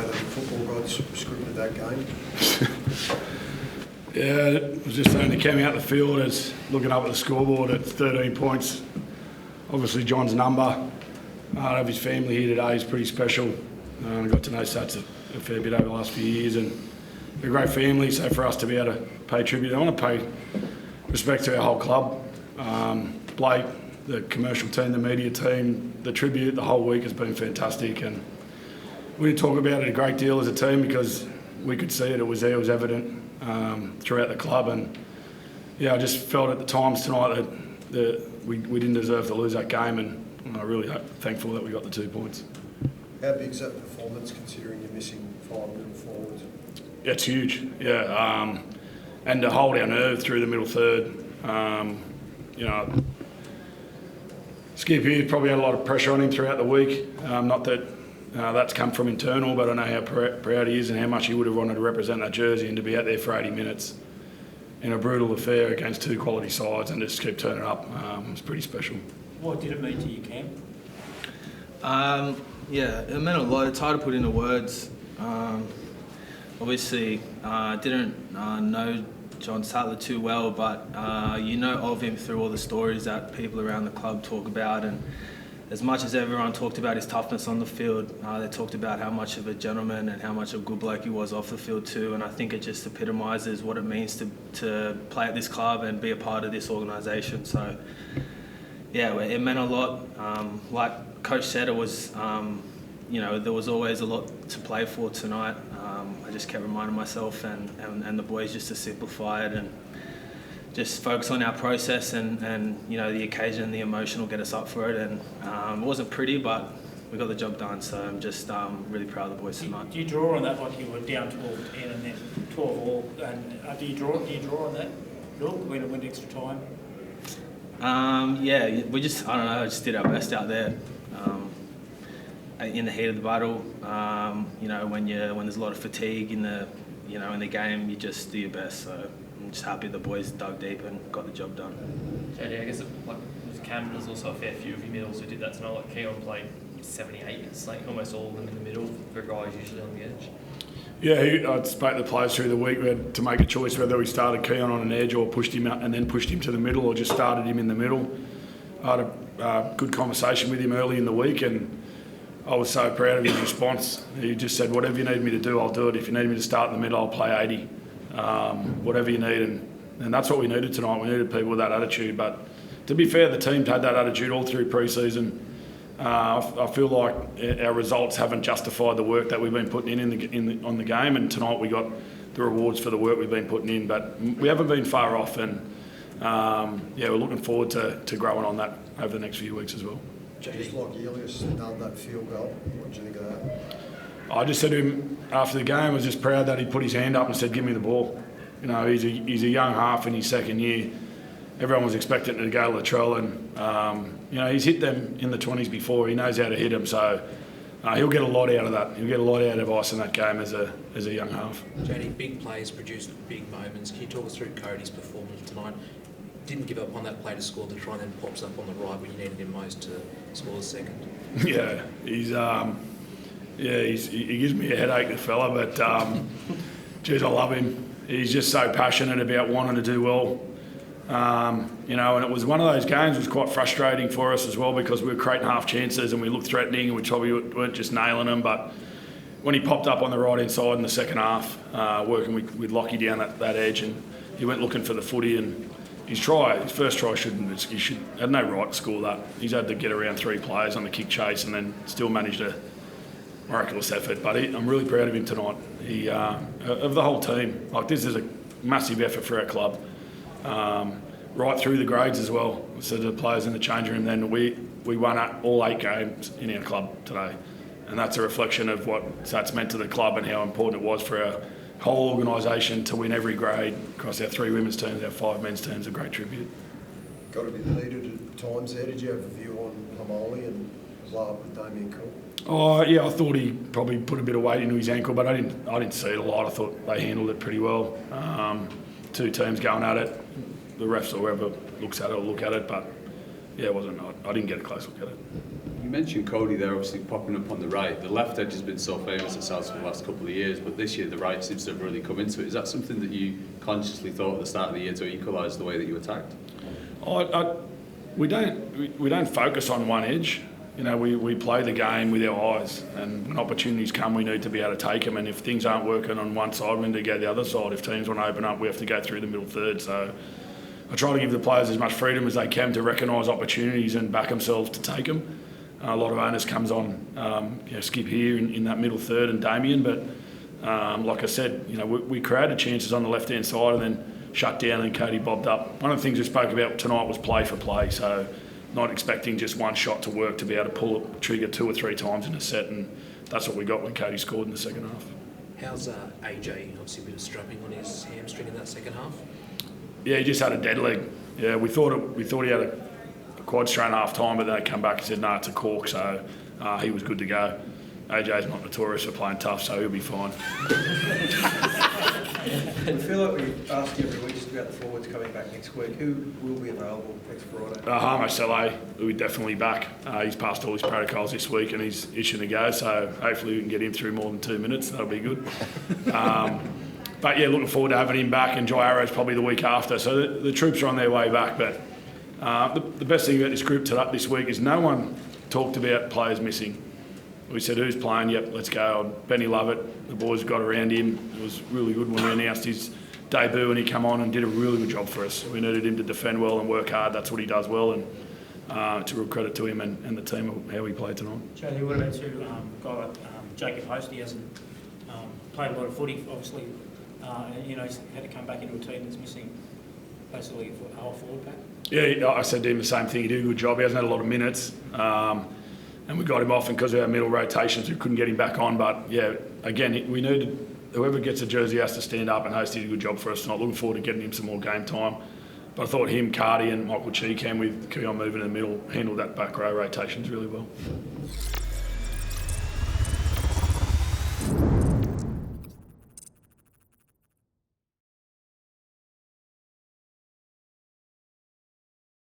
way the football gods scripted that game? Yeah, it was just only coming out the field as looking up at the scoreboard at 13 points. Obviously, John's number of his family here today is pretty special. I got to know Sats a fair bit over the last few years, and they're a great family. So for us to be able to pay tribute, I want to pay respect to our whole club. Blake, the commercial team, the media team, the tribute, the whole week has been fantastic, and we didn't talk about it a great deal as a team because we could see it. It was there, it was evident throughout the club, and yeah, I just felt at the times tonight that we didn't deserve to lose that game, and I'm really thankful that we got the 2 points. How big is that performance considering you're missing 5 middle forwards? Yeah, it's huge, yeah. And to hold our nerve through the middle third, you know, Skip here probably had a lot of pressure on him throughout the week. Not that that's come from internal, but I know how proud he is and how much he would have wanted to represent that jersey and to be out there for 80 minutes in a brutal affair against two quality sides and just keep turning up. It's pretty special. What did it mean to you, Cam? Yeah, it meant a lot. It's hard to put into words. Obviously, I didn't know John Sattler too well, but you know of him through all the stories that people around the club talk about. And as much as everyone talked about his toughness on the field, they talked about how much of a gentleman and how much of a good bloke he was off the field too. And I think it just epitomises what it means to play at this club and be a part of this organisation. So, yeah, it meant a lot. Like Coach said, it was, you know, there was always a lot to play for tonight. I just kept reminding myself and the boys just to simplify it and just focus on our process and you know, the occasion and the emotion will get us up for it. And it wasn't pretty, but we got the job done. So I'm just really proud of the boys tonight. Do you draw on that, like you were down 12-10 and then 12 all? And do you draw on that? Look, when it went extra time. Yeah, we just, I don't know, just did our best out there. In the heat of the battle, you know, when there's a lot of fatigue in the game, you just do your best. So I'm just happy the boys dug deep and got the job done. JD, I guess Cam was also a fair few of your middles who did that tonight. Like Keon played 78, it's like almost all of them in the middle for guys usually on the edge. Yeah, I spoke to the players through the week. We had to make a choice whether we started Keon on an edge or pushed him out and then pushed him to the middle, or just started him in the middle. I had a good conversation with him early in the week, and I was so proud of his response. He just said, whatever you need me to do, I'll do it. If you need me to start in the middle, I'll play 80. Whatever you need. And that's what we needed tonight. We needed people with that attitude. But to be fair, the team had that attitude all through pre-season. I feel like our results haven't justified the work that we've been putting in on the game. And tonight we got the rewards for the work we've been putting in. But we haven't been far off. And yeah, we're looking forward to growing on that over the next few weeks as well. Just like Elias nailed that field goal. What did you think of that? I just said to him after the game, I was just proud that he put his hand up and said, give me the ball. You know, he's a young half in his second year. Everyone was expecting him to go Latrell, and you know, he's hit them in the 20s before. He knows how to hit them, so he'll get a lot out of that. He'll get a lot out of us in that game as a young half. JD, big plays produce big moments. Can you talk us through Cody's performance tonight? Didn't give up on that play to score the try, and then pops up on the right when you needed him most to score the second. Yeah, he gives me a headache, the fella, but geez, I love him. He's just so passionate about wanting to do well. You know, and it was one of those games that was quite frustrating for us as well, because we were creating half chances and we looked threatening and we probably weren't just nailing them. But when he popped up on the right-hand side in the second half, working with Lockie down that edge, and he went looking for the footy, and his first try he had no right to score that. He's had to get around three players on the kick chase and then still managed a miraculous effort. But I'm really proud of him tonight. Of the whole team. Like, this is a massive effort for our club. Right through the grades as well. So the players in the changing room, then we won all 8 games in our club today. And that's a reflection of what that's meant to the club and how important it was for our whole organisation to win every grade across our 3 women's teams, our 5 men's teams. A great tribute. Got a bit heated at times there. Did you have a view on Hamoli and blow up with Damien Cool? Oh yeah, I thought he probably put a bit of weight into his ankle, but I didn't see it a lot. I thought they handled it pretty well. 2 teams going at it. The refs or whoever looks at it will look at it, but yeah, it wasn't. I didn't get a close look at it. You mentioned Cody there, obviously popping up on the right. The left edge has been so famous at South for the last couple of years, but this year the right seems to have really come into it. Is that something that you consciously thought at the start of the year to equalise the way that you attacked? We don't focus on one edge. You know, we play the game with our eyes, and when opportunities come, we need to be able to take them. And if things aren't working on one side, we need to go the other side. If teams want to open up, we have to go through the middle third. So I try to give the players as much freedom as they can to recognise opportunities and back themselves to take them. A lot of onus comes on Skip here in that middle third and Damien, but like I said, you know, we created chances on the left-hand side and then shut down and Cody bobbed up. One of the things we spoke about tonight was play for play, so not expecting just one shot to work to be able to pull a trigger 2 or 3 times in a set, and that's what we got when Cody scored in the second half. How's AJ? Obviously a bit of strapping on his hamstring in that second half. Yeah, he just had a dead leg. Yeah, we thought he had a quad strain half time, but then they come back and said, no, it's a cork, so he was good to go. AJ's not notorious for playing tough, so he'll be fine. I feel like we ask you every week just about the forwards coming back next week. Who will be available next Friday? Harmo Saleh will be definitely back. He's passed all his protocols this week and he's itching to go, so hopefully we can get him through more than 2 minutes. That'll be good. But yeah, looking forward to having him back, and Jai Arrow's probably the week after. So the troops are on their way back. But the best thing about this group this week is no one talked about players missing. We said, who's playing? Yep, let's go. Benny Lovett, the boys got around him. It was really good when we announced his debut and he come on and did a really good job for us. We needed him to defend well and work hard. That's what he does well, and it's a real credit to him and the team of how he played tonight. Charlie, what about to a guy like Jacob Host? He hasn't played a lot of footy, obviously. He's had to come back into a team that's missing basically a whole forward pack. Yeah, I said to him the same thing. He did a good job. He hasn't had a lot of minutes. And we got him off, and because of our middle rotations, we couldn't get him back on. But yeah, again, we needed whoever gets a jersey has to stand up, and Host did a good job for us. Not looking forward to getting him some more game time. But I thought him, Cardi, and Michael Cheekham with Keon moving in the middle handled that back row rotations really well.